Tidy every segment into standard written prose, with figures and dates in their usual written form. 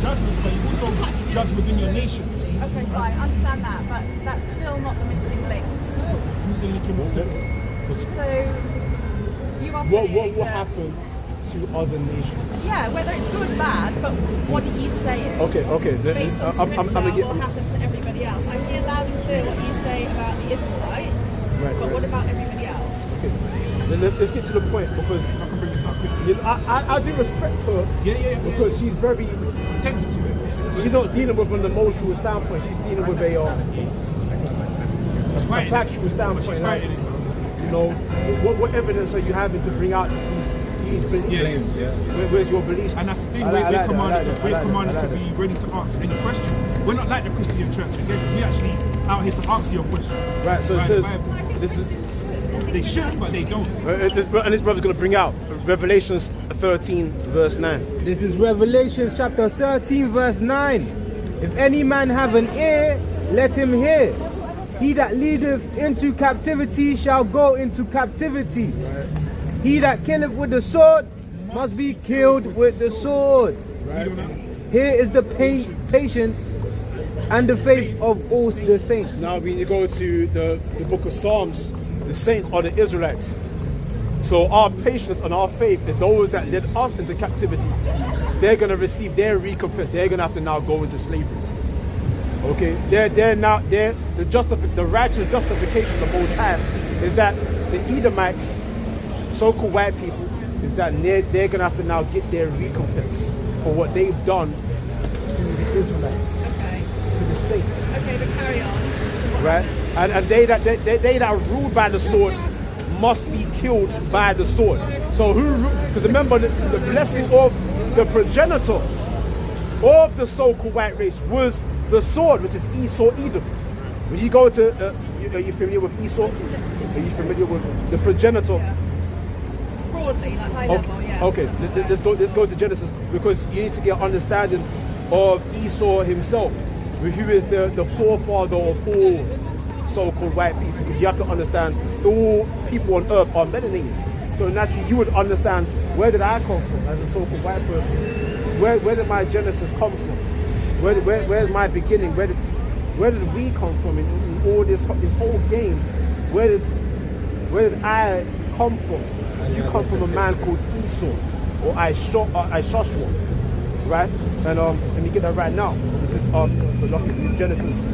judgment, but you also judge within your nation. Okay, fine, I understand that, but that's still not the missing link. Missing link in what sense? So, you are What saying will that, happen to other nations? yeah, whether it's good or bad, but what are you saying? Okay. Based on scripture, will happen to everybody else. I hear loud and clear what you say about the Israelites, but what about everybody else? Okay. Then let's get to the point, because I can bring this up quickly. I do respect her. Yeah. Because she's very. Tentative. She's not dealing with an emotional standpoint. She's dealing with a factual standpoint. She's fighting it. You know, what evidence are you having to bring out these beliefs? Yes. Where's your beliefs? And that's the thing, I we're like commanded that. to be ready to answer any question. We're not like the Christian church, again, we actually out here to answer your question. Right, so it says, this is... They should, but they don't. And this brother's going to bring out Revelations 13, verse 9. This is Revelation chapter 13 verse 9. If any man have an ear, let him hear. He that leadeth into captivity shall go into captivity. He that killeth with the sword must be killed with the sword. Here is the patience and the faith of all the saints. Now we go to the book of Psalms. The saints are the Israelites. So our patience and our faith is those that led us into captivity. They're going to receive their recompense. They're going to have to now go into slavery. Okay, the righteous justification of the Most High is that the Edomites, so-called white people, is that they're going to have to now get their recompense for what they've done to the Israelites, to the saints. Okay, but carry on. So what Right, happens? and they that are ruled by the sword must be killed by the sword. So because remember the blessing of the progenitor of the so-called white race was the sword, which is Esau Edom. When you go to, are you familiar with Esau? Are you familiar with the progenitor? Yeah. Broadly, like high level, yes. Okay, let's go to Genesis, because you need to get an understanding of Esau himself, who is the forefather of all so-called white people. Because you have to understand, all people on earth are melanated. So naturally, you would understand, where did I come from as a so-called white person? Where did my Genesis come from? Where's my beginning? Where did we come from in all this whole game? Where did I come from? You come from a man called Esau, or Ishashua, right? And let me get that right now. This is so look at Genesis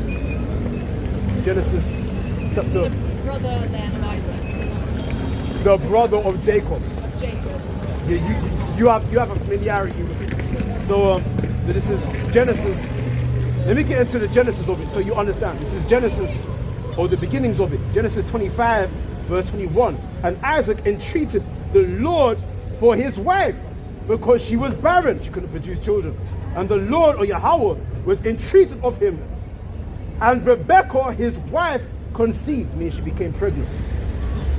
chapter. The brother then of Isaac. The brother of Jacob. Of Jacob. Yeah, you have a familiarity with it. So this is Genesis. Let me get into the Genesis of it so you understand. This is Genesis, or the beginnings of it. Genesis 25, verse 21. And Isaac entreated the Lord for his wife, because she was barren. She couldn't produce children. And the Lord, or Yahweh, was entreated of him. And Rebekah, his wife, conceived, meaning she became pregnant.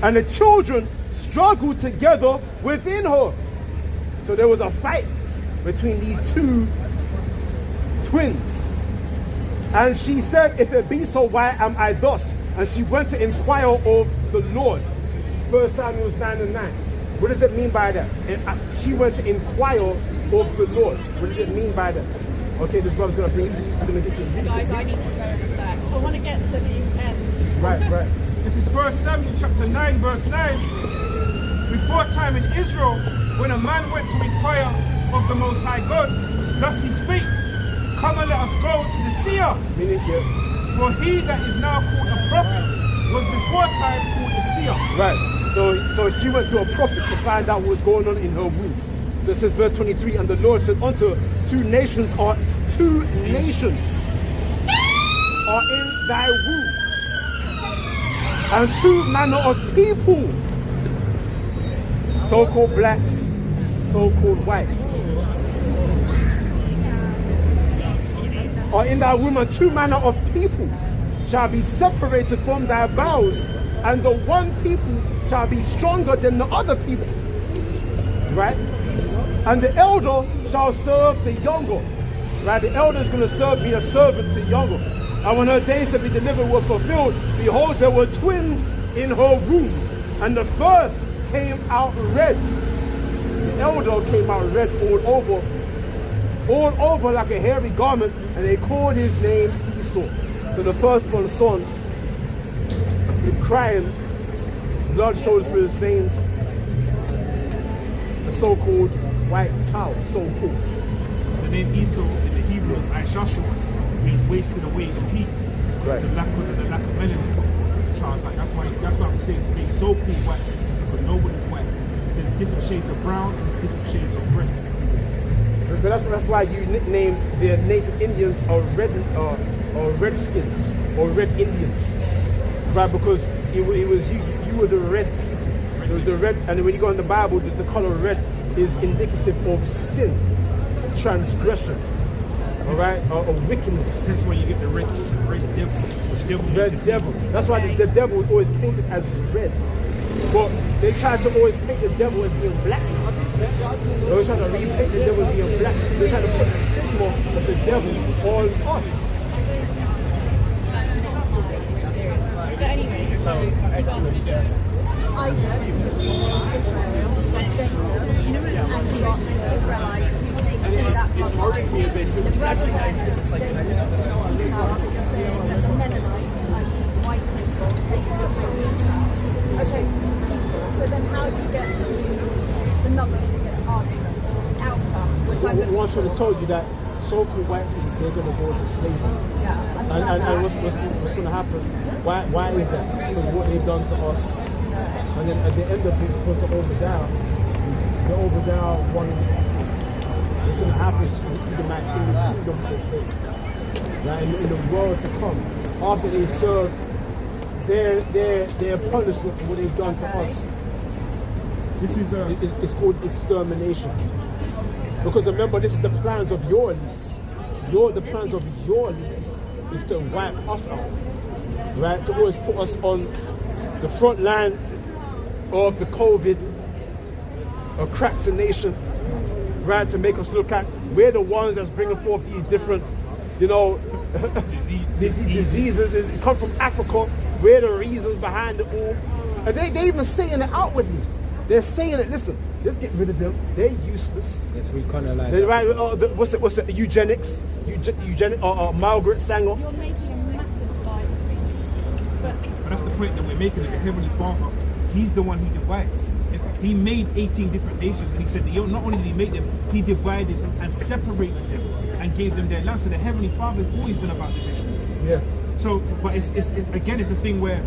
And the children struggled together within her. So there was a fight between these two twins. And she said, if it be so, why am I thus? And she went to inquire of the Lord. 1 Samuel 9:9. What does it mean by that? She went to inquire of the Lord. What does it mean by that? Okay, this brother's going to bring it. I'm going to get to it. Guys, I need to go in a sec. I want to get to the end. Right. This is 1 Samuel chapter 9, verse 9. Before time in Israel, when a man went to inquire of the Most High God, thus he spake, come and let us go to the seer. Meaning, yeah. For he that is now called a prophet was before time called a seer. Right. So she went to a prophet to find out what was going on in her womb. So it says verse 23, and the Lord said unto two nations are in thy womb, and two manner of people, so-called blacks, so-called whites, are in thy womb, and two manner of people shall be separated from thy bowels, and the one people shall be stronger than the other people. Right? And the elder shall serve the younger. Right? The elder is going to be a servant to the younger. And when her days to be delivered were fulfilled, behold, there were twins in her womb. And the first came out red. The elder came out red all over. all over like a hairy garment, and they called his name Esau. So the firstborn son, with crying, blood showed through his veins, the so-called white child, so-called. The name Esau in the Hebrew is Ishashua, means wasted away his heat. Right. The lack of melanin. Child, like, that's why I'm saying to be so-called white, because nobody's white. There's different shades of brown and there's different shades of red. But that's why you nicknamed the Native Indians or Redskins or Red Indians, right? Because it was you were the red people. It was the red, and when you go in the Bible, the color red is indicative of sin, transgression, all right, or wickedness. That's why you get the red devil, which devil means Red deceiver. devil. That's why the devil is always painted as red. But they try to always paint the devil as being black. They always try to repaint the devil as being black. They try to put the stigma of the devil on us. But anyway, so you got Isaac, who was born into Israel, and Jacob, and you got Israelites who came through that bloodline. The virgin birth was Jacob, Esau, and you're saying that the Mennonites, i.e. white people, they come from Esau. Okay, Esau. So then how do you get to the number outcome, which I would... One should have told you that so-called white people, they're going to go into slavery. Yeah, And what's going to happen? Why is that? Because what they've done to us. And then at the end of it, go to Obadiah. The Obadiah 1:18. What's going to happen to the Edomites in the kingdom of faith, right? In the world to come, after they serve their punishment for what they've done to us. This is It's called extermination. Because remember, this is the plans of your elites. The plans of your elites is to wipe us out, right? To always put us on the front line of the COVID vaccination, right? To make us look like we're the ones that's bringing forth these different, diseases. It come from Africa. We're the reasons behind it all, and they even saying it outwardly. They're saying it. Listen, let's get rid of them. They're useless. Yes, we kind of like They're that. right. What's it? Eugenics. Margaret Sanger. You're making a massive divide between them. But But that's the point that we're making, that the Heavenly Father, He's the one who divides. He made 18 different nations, and He said that not only did He make them, He divided and separated them and gave them their land. So the Heavenly Father has always been about division. Yeah. So, but it's again, it's a thing where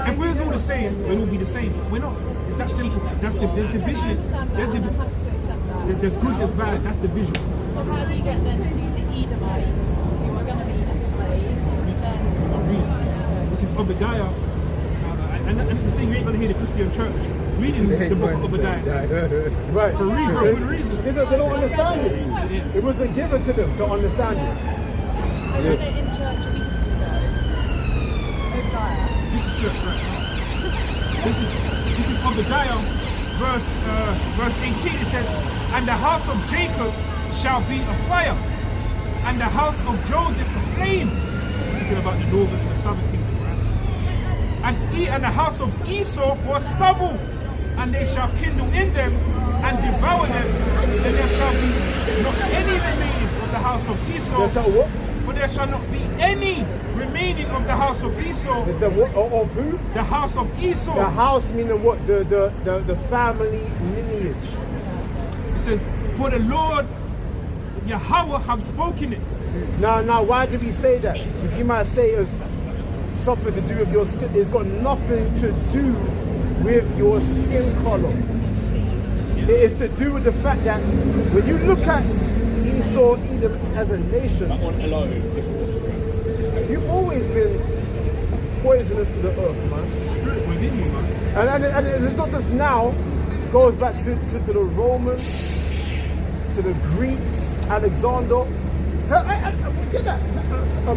if we're all the same, we'll all be the same. We're not. It's that simple. There's division. There's good, there's bad. That's division. so how do you get then to the Edomites who are going to be enslaved? Then This is Obadiah. And it's the thing, you ain't going to hear the Christian church reading the book of Obadiah. Right. For a good reason. They don't understand it. Yeah. It wasn't given to them to understand it. I read it in church weeks ago. Obadiah. This is church right now. This is Obadiah, verse 18. It says, "And the house of Jacob shall be a fire, and the house of Joseph a flame." Speaking about the northern and the southern kingdom, right? And the house of Esau for stubble, and they shall kindle in them and devour them. And there shall be not any remaining of the house of Esau. That's how what? For there shall not be any remaining of the house of Esau. The what of who? The house of Esau. The house meaning what? The family lineage. It says, for the Lord Yahweh have spoken it. Now, why do we say that? If you might say it's something to do with your skin, it's got nothing to do with your skin color. It is to do with the fact that when you look at Esau, Edom as a nation, you've always been poisonous to the earth, man. Spirit within you, man. And it's not just now, it goes back to the Romans, to the Greeks, Alexander. Forget that.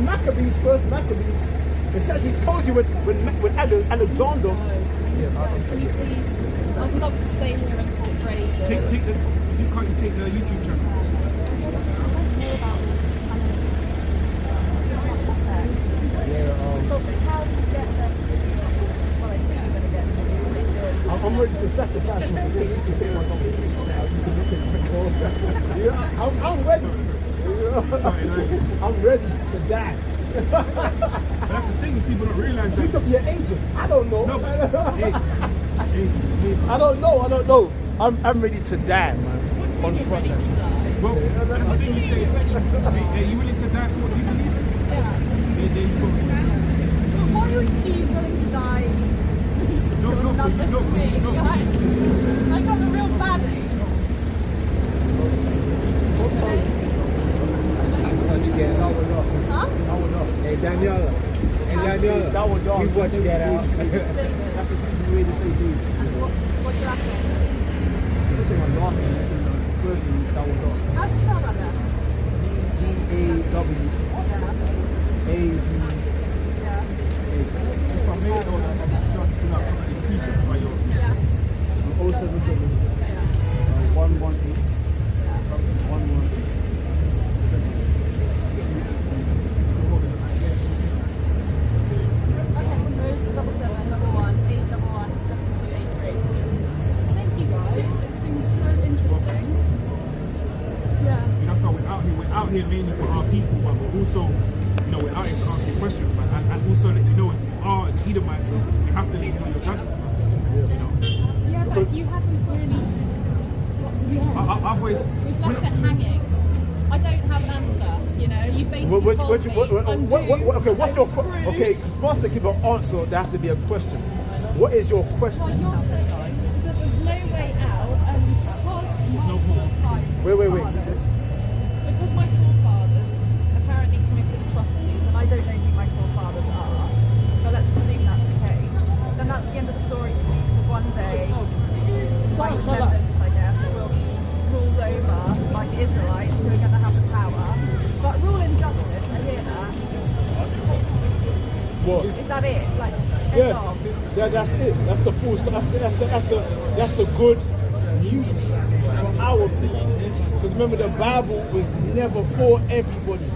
Maccabees, first Maccabees, it said he told you when Alexander. Can you please? I'd love to stay here and talk for ages. If you can't, you take the YouTube channel. I don't know about animals. It's not the tech. But how do you get them to what I think you're going to get to, which is... I'm ready to sacrifice myself. You can take my number. You can look at it. ready. Starting early. I'm ready to die. But that's the thing is people don't realize You that. could be an agent. I don't know. No, hey, I don't know. I'm ready to die, man. On front line. well, that's the thing you say. Hey, you willing to die for what you believe in? There you go. Why would you be willing to die? No, You're for nothing you, no, to for me. you, no, for Like, you. like I'm a real baddie. Huh? Hey, Daniela. Hey, Daniela. That was dog. We've watched Get Out. David. That's the way to say David. And what's your last name? This is my last name. This is the first name. That was dog. How do you spell that then? D-G-A-W. Yeah. A-V. Yeah. If I made it all, I'd be starting out these precepts by your Yeah. 077 Yeah. 118 11 Okay, 07711 811 7283. Thank you guys. It's been so interesting. Yeah. That's why we're out here mainly for our people, but we're also, we're out here to ask you questions, man, and also let you know if you are an Edomite, we have to let you know your judgment, Yeah, but you haven't really. I've always, We've left it hanging. I don't have an answer. You basically told me. Okay, what's your I'm screwed. okay? First, to give an answer, there has to be a question. What is your question? Well, you're saying that there's no way out, and because my forefathers, Wait. because my forefathers apparently committed atrocities, and I don't know who my forefathers are, but let's assume that's the case. Then that's the end of the story for me. Because one day, my descendants, I guess, will be ruled over by the Israelites, who are going to have the power. But rule and justice, I hear that. What? Is that it? Like, end Yeah, of? that's it. That's the full stuff. That's the good news for our people. Because remember, the Bible was never for everybody.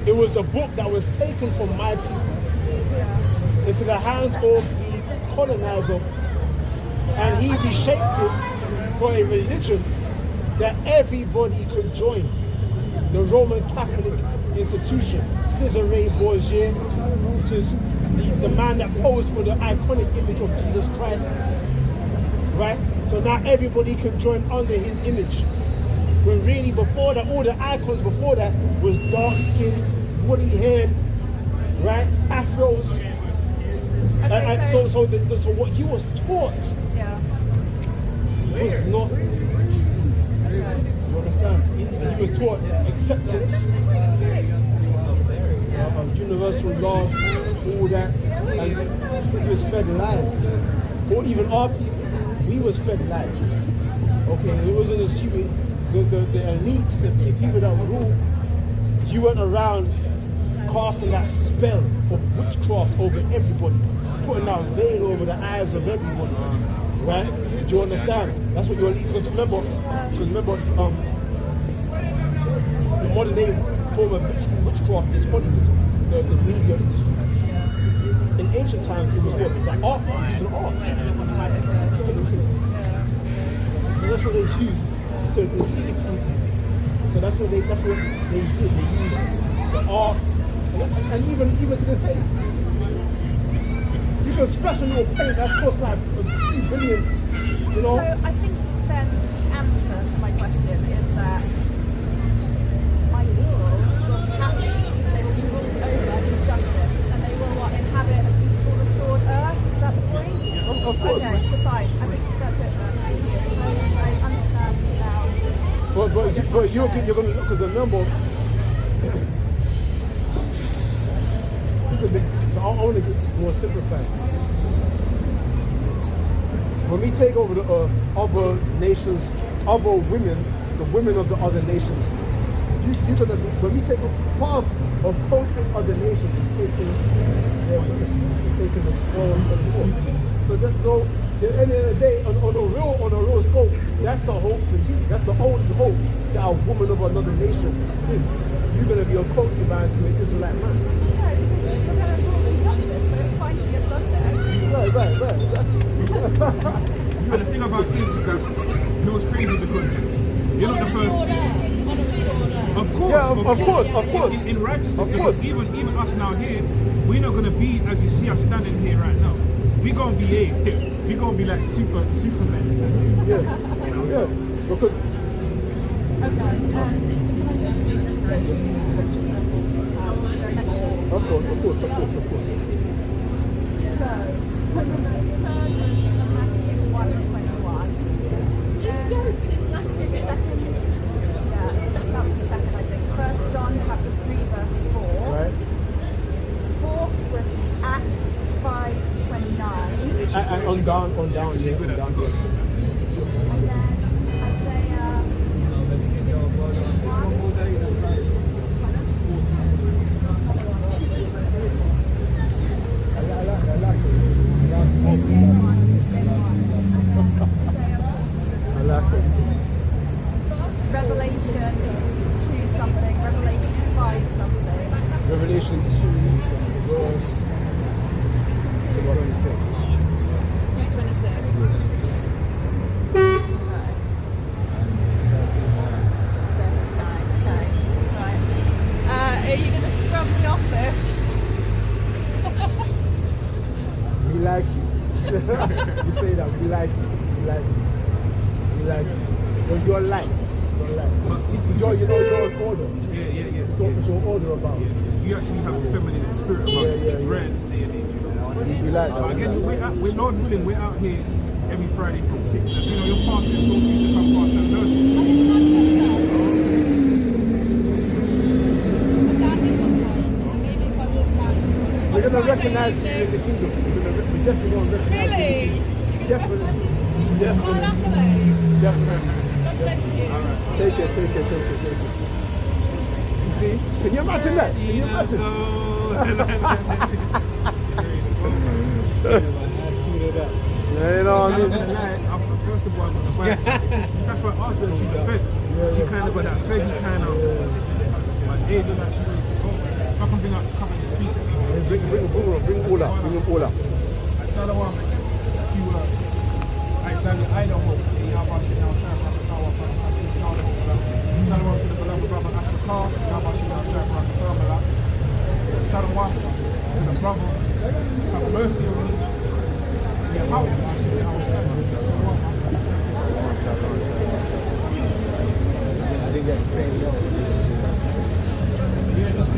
It was a book that was taken from my people into the hands of the colonizer, and he reshaped it for a religion that everybody could join. The Roman Catholic institution, Cesare Borgia, which is the man that posed for the iconic image of Jesus Christ, right? So now everybody can join under his image. When really before that, all the icons before that was dark skin, woolly haired, right? Afros. So what you was taught Yeah. was not. You understand? And he was taught acceptance, universal love, all that, and he was fed lies. Or even our people, we was fed lies. Okay, it wasn't assuming the elites, the people that rule. You went around casting that spell of witchcraft over everybody, putting that veil over the eyes of everybody. Right? Do you understand? That's what your elites. Because remember, the modern day form of witchcraft is Hollywood, the media industry. In ancient times, it was what? Like art, using art. So that's what they used to deceive people. So that's what they did. They used the art, and even to this day, you can splash a little paint that's cost like $3 billion. You know. So I think then the answer to my question is that my people will be happy because they will be ruled over in justice and they will inhabit a peaceful, restored earth. Is that the point? Of course. Okay, so fine. I think that's it then. Thank you. I understand now. But you're going to look, because remember, listen, I want to get more simplified. When we take over the earth, other nations, other women, the women of the other nations, you're going to be, when we take part of conquering other nations, is taking their women, taking the spoils of war. So at the end of the day, on a real scope, that's the hope for you. That's the only hope that a woman of another nation is. You're going to be a concubine to an Israelite man. Yeah, because you're going to rule in justice, so it's fine to be a subject. Right, exactly. and the thing about this is that, it's crazy because you're not the first. On a restored earth. Yeah, of course. In righteousness, Of because course. even us now here, we're not gonna be as you see us standing here right now. We're gonna be we're gonna be like Superman. Yeah. You know, Yeah. so Because Okay. Can I just go through the scriptures that I mentioned? of course. So, the third was Matthew 1:21. Yeah, that was the second, I think. 1 John chapter 3, verse 4. right. Fourth was Acts 5:29. And on down, good at yeah. And then Isaiah I like it. Revelation 2 something, Revelation 5 something. Revelation 2, verse 26. 2:26. Okay. 39. Okay. Right. Are you gonna scrub the office? We like you. You say that, we like you. We like you. We like you. But you're light. You're light. You're an order. yeah. What your order about? You actually have a feminine spirit about Yeah. dreads, day and age. We like But that. again, we're Lord willing, we're out here every Friday from 6. And you know, your pastor feel free to come past and learn. I'm in Manchester. My dad is sometimes, so maybe if I walk past. We're going to Friday recognize you in evening- the kingdom. We're definitely going to recognize Really? you. Definitely. Well, Definitely. accolades. Definitely. God bless you. See you Take guys. it. You see? Can you imagine that? Can you imagine? You know what I mean? First of all, I'm gonna buy. That's why I asked her if she's a fed. She kind of got that feddy kind of. But hey, look like she's ready to go. If I can bring out a couple of these pieces. Bring them all up. Bring them all up. Shalom, if you Alexander Idaho, Shalom to the beloved brother Ashakar, Shalom to the brother, have mercy on me. Yeah, how? I think that's the same. Yeah, this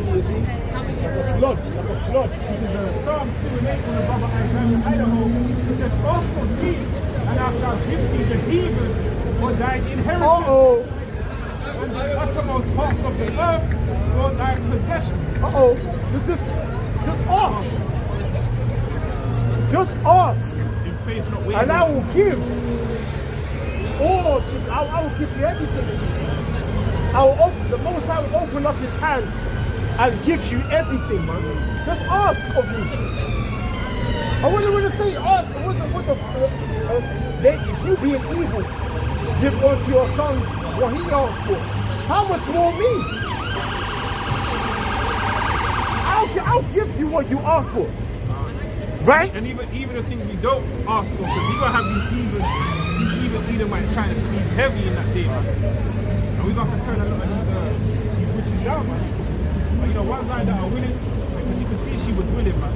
is Flood. This is Psalm 2:8 from the brother Isaiah Idaho. It says, "Ask of me, and I shall give thee the heathen for thine inheritance, Uh-oh. and the uttermost parts of the earth for thy possession." Uh-oh. Just ask. Just ask. In faith, not wavering. And I will give all to you. I will give you everything to you. The Most High will open up his hand and give you everything, man. Just ask of me. I wouldn't want to say ask. If you being evil, give unto your sons what he asked for. How much more me? I'll give you what you asked for. Right? And even the things we don't ask for, because we're gonna have these evil Edomites trying to be heavy in that day, man. And we're gonna have to turn a lot of these witches down, man. But you know, ones like that are willing, because you can see she was willing, man.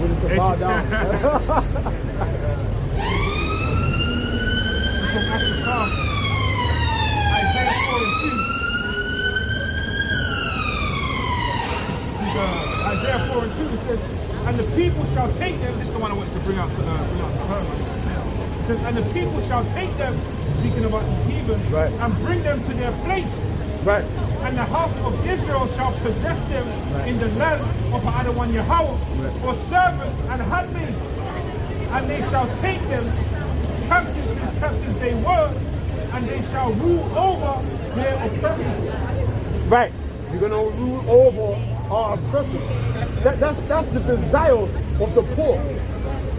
Willing to bow down. From Ashakar, Isaiah 4:2. Isaiah 4:2, it says, "And the people shall take them." This is the one I wanted to bring out to her. It says, "And the people shall take them," speaking about the heathen, Right. "and bring them to their place. Right. And the house of Israel shall possess them in the land of Adawan Yahweh, for servants and handmaids. And they shall take them captives as captives they were, and they shall rule over their oppressors." Right. You're gonna rule over our oppressors. That's the desire of the poor.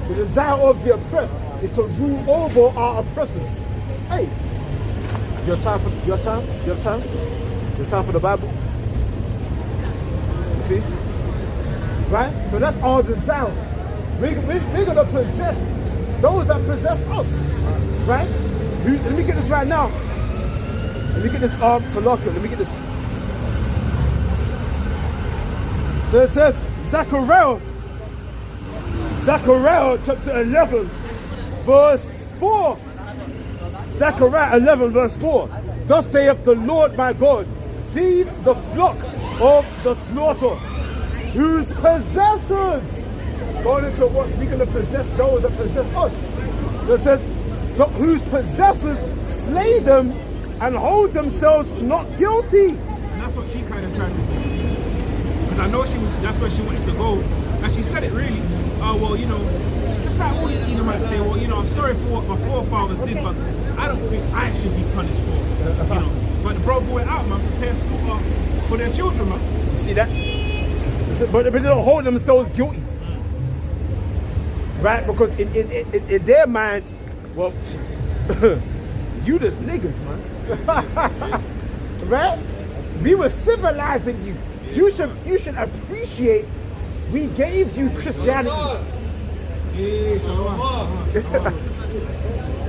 The desire of the oppressed is to rule over our oppressors. Hey, your time for the Bible. See? Right? So that's our desire. We're gonna possess those that possess us, right? Let me get this right now. Let me get this Salaka. Let me get this. So it says Zechariah chapter 11, verse 4. Zechariah 11, verse 4. Thus saith the Lord my God, feed the flock of the slaughter, whose possessors, going into what we're going to possess, those that possess us. So it says, whose possessors slay them and hold themselves not guilty. And that's what she kind of tried to do. Because I know that's where she wanted to go. And she said it really. Well, you know, just like all these Edomites say, well, you know, I'm sorry for what my forefathers did, but I don't think I should be punished for it. You know. But the bro brought it out, man, prepare slaughter for their children, man. You see that? But they don't hold themselves guilty. Right? Because in their mind, well, you just niggas, man. Right? We were civilizing you. You should appreciate we gave you Christianity. Yeah, shalom.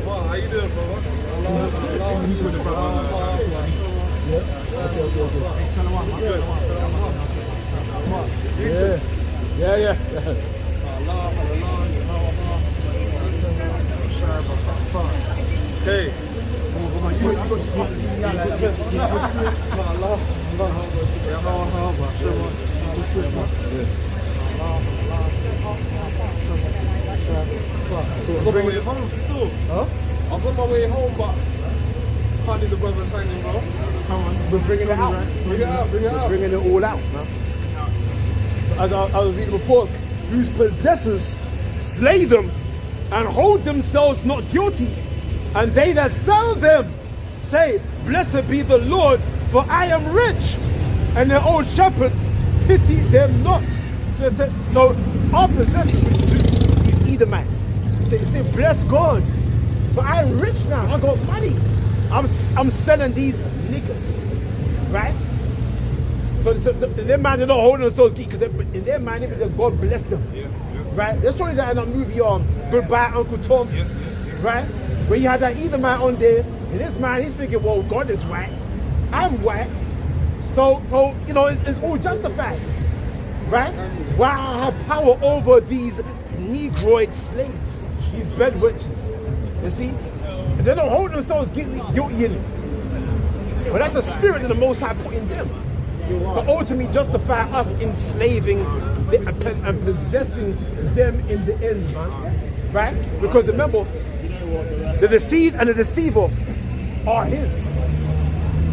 How you doing, bro? He's with the brother. Yeah. Hey. I was on my way home still. Huh? I was on my way home, but can't leave the brothers hanging, bro. Come on. We're bringing it out. Bring it out, bring it We're out. bringing it all out, man. So as I was reading before, whose possessors slay them and hold themselves not guilty, and they that sell them say, blessed be the Lord, for I am rich, and their own shepherds pity them not. So, it said, so our possessors, these Edomites, say, bless God, for I'm rich now, I got money. I'm selling these niggas, right? So in their mind, they're not holding themselves because in their mind, God bless them. Right? They're showing that in that movie, Goodbye Uncle Tom. Right? When you had that Edomite on there, in his mind, he's thinking, well, God is white. I'm white. So you know, it's all justified. Right? Why I have power over these Negroid slaves, these bedwenches. You see? And they don't hold themselves guilty in it. But that's a spirit that the Most High put in them. To ultimately justify us enslaving and possessing them in the end, man. Right? Because remember, the deceived and the deceiver are his.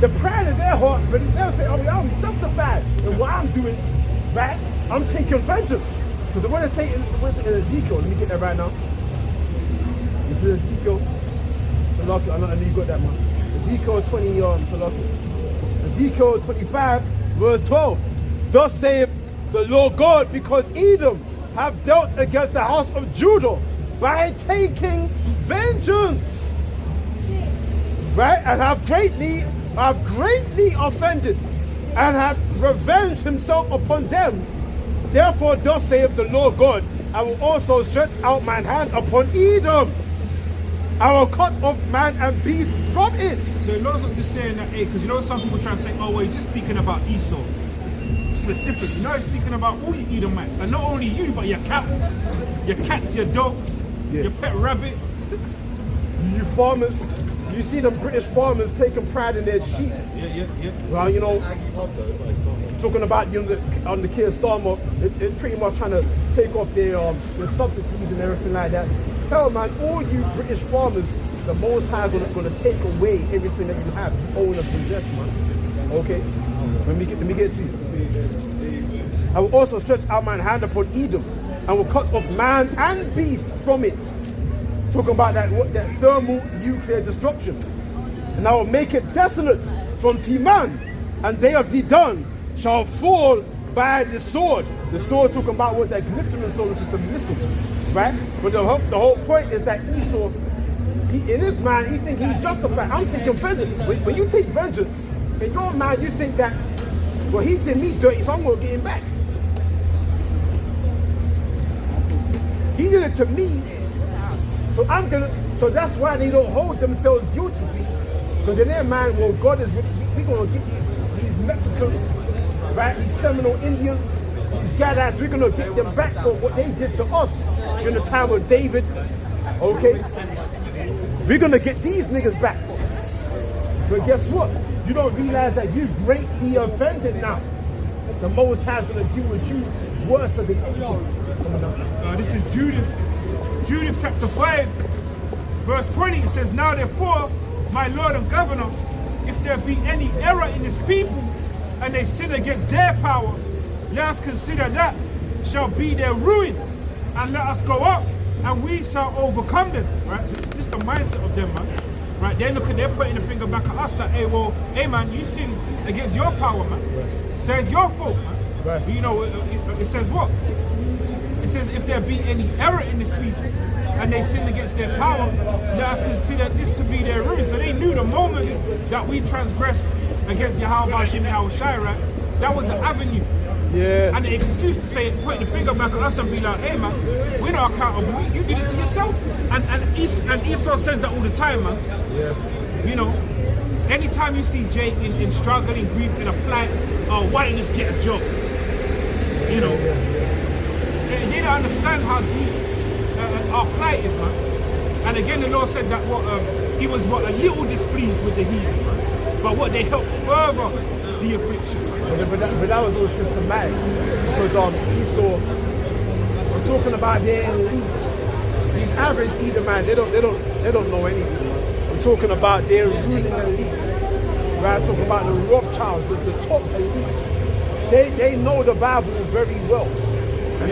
The pride in their heart, but they'll say, oh, I'm justified in what I'm doing, right? I'm taking vengeance. Because when they say in Ezekiel, let me get that right now. This is Ezekiel. I know you got that, man. Ezekiel 20, Ezekiel 25, verse 12. Thus saith the Lord God, because Edom have dealt against the house of Judah by taking vengeance, right? And have greatly offended, and have revenged himself upon them. Therefore, thus saith the Lord God, I will also stretch out mine hand upon Edom. I will cut off man and beast from it. So the Lord's not just saying that, because you know some people try to say, oh, well, he's just speaking about Esau specifically. No, he's speaking about all you Edomites. And not only you, but your cattle, your cats, your dogs, your pet rabbit. You farmers, you see them British farmers taking pride in their sheep. Yeah. Well, you know, talking about, you know, on the Keir Starmer, they're pretty much trying to take off their subsidies and everything like that. Hell, man, all you British farmers, the Most High is going to take away everything that you have, own and possess, man. Okay? Let me get to you. I will also stretch out my hand upon Edom, and will cut off man and beast from it. Talking about that thermal nuclear destruction. And I will make it desolate from Timan, and they of Dedan shall fall by the sword. The sword talking about what that glittering sword, which is the missile. Right? But the whole point is that Esau, in his mind, he thinks he's justified. I'm taking vengeance. When you take vengeance, in your mind, you think that, well, he did me dirty, so I'm going to get him back. He did it to me. So that's why they don't hold themselves guilty. Because in their mind, well, God is, we're going to get these Mexicans, right? These Seminole Indians, these Gadads, we're going to get them back for what they did to us in the time of David. Okay? We're going to get these niggas back. But guess what? You don't realize that you greatly offended now. The Most High is going to deal with you worse than anything. This is Judith chapter 5, verse 20. It says, now therefore, my Lord and Governor, if there be any error in this people, and they sin against their power, let us consider that shall be their ruin, and let us go up, and we shall overcome them. Right? So this is the mindset of them, man. Right? They're pointing the finger back at us like, hey man, you sin against your power, man. So it's your fault, man. Right. You know, it says what? It says, if there be any error in this people, and they sin against their power, let us consider this to be their ruin. So they knew the moment that we transgressed against Yahweh Hashem Yahweh Shai, right? That was an avenue. Yeah. And the excuse to say, point the finger back at us and be like, hey man, we're not accountable. You did it to yourself. And Esau says that all the time, man. Yeah. You know, anytime you see Jake in struggle, in grief, in a plight, oh, why didn't you just get a job? You know, they don't understand how deep our plight is, man. And again, the Lord said that he was a little displeased with the heathen, man. But what they helped further the affliction. But that was all systematic. Because Esau, I'm talking about their elites. These average Edomites, they don't know anything. I'm talking about their ruling elite. Right? I'm talking about the Rothschilds, the top elite. They know the Bible very well. And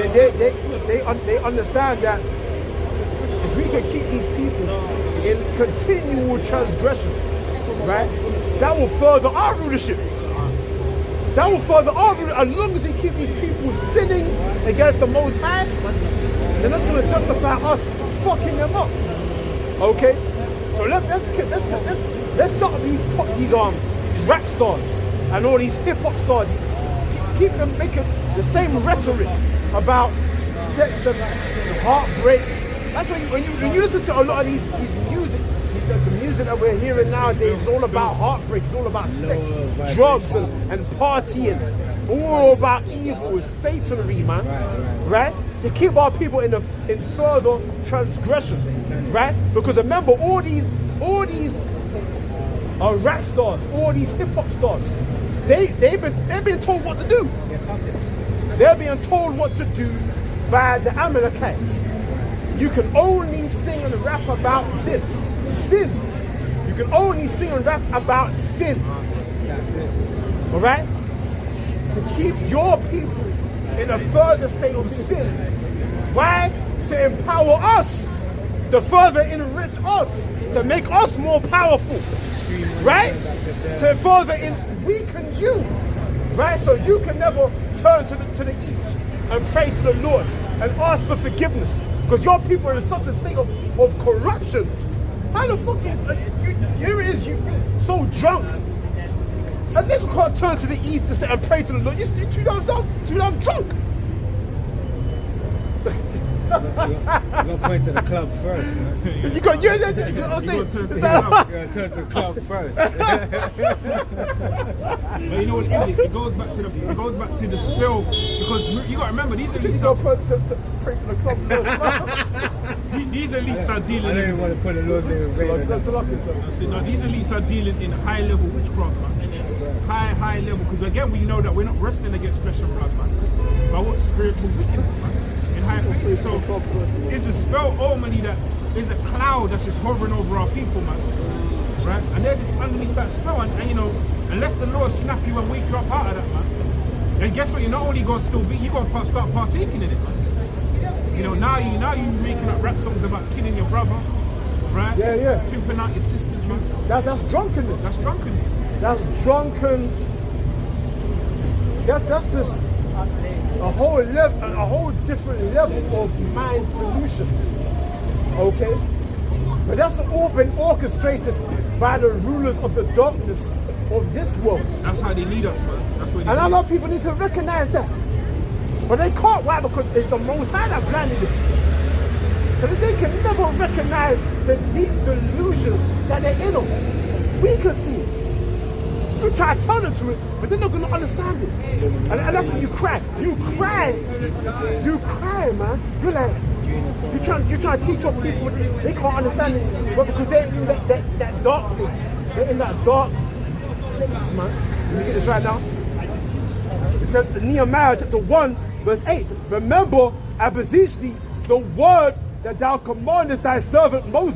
they understand that if we can keep these people in continual transgression, right, that will further our rulership. That will further our rulership. As long as we keep these people sinning against the Most High, then that's going to justify us fucking them up. Okay? So let's start these rap stars and all these hip hop stars. Keep them making the same rhetoric about sex and heartbreak. That's when you listen to a lot of these music, the music that we're hearing nowadays is all about heartbreak, it's all about sex, drugs and partying, all about evil, Satanry, man. Right? To keep our people in further transgression, right? Because remember, all these rap stars, all these hip hop stars, they've been told what to do. They're being told what to do by the Amalekites. You can only sing and rap about this sin. You can only sing and rap about sin. That's it. All right? To keep your people in a further state of sin. Why? To empower us, to further enrich us, to make us more powerful. Right? To further weaken you. Right? So you can never turn to the east and pray to the Lord and ask for forgiveness. Because your people are in such a state of corruption. How the fuck here it is, you so drunk. A nigga can't turn to the east and pray to the Lord. You're too damn drunk. You're gonna point to the club first, man. You got You gotta turn to the club. You're gonna turn to the club first. But you know what it is? It goes back to the spell, because you gotta remember these elites to pray to the club first. these elites are I dealing don't even want to put a Lord's name in vain. these elites are dealing in high level witchcraft, man. High level, because again we know that we're not wrestling against flesh and blood, man, but what spiritual wickedness, man, in high places. So it's a spell ultimately that is a cloud that's just hovering over our people, man. Right? And they're just underneath that spell, and you know, unless the Lord snap you and wake you up out of that, man, then guess what? You're not only gonna still be, you're gonna start partaking in it, man. You know, now you're making up rap songs about killing your brother, right? Yeah. Pimping out your sisters, man. That's drunkenness. That's drunkenness. That's drunken. That's just a whole different level of mind pollution. Okay? But that's all been orchestrated by the rulers of the darkness of this world. That's how they need us, man. That's what they And a need. lot of people need to recognize that. But they can't. Why? Because it's the Most High that blinded them. So that they can never recognize the deep delusion that they're in on. We can see it. You try to tell them to it, but they're not going to understand it. And that's when you cry. You cry, man. You're like, you're trying to teach your people, they can't understand it. But because they're in that dark place. They're in that dark place, man. Let me get this right now. It says in Nehemiah chapter 1, verse 8. Remember, I beseech thee, the word that thou commandest thy servant Moses.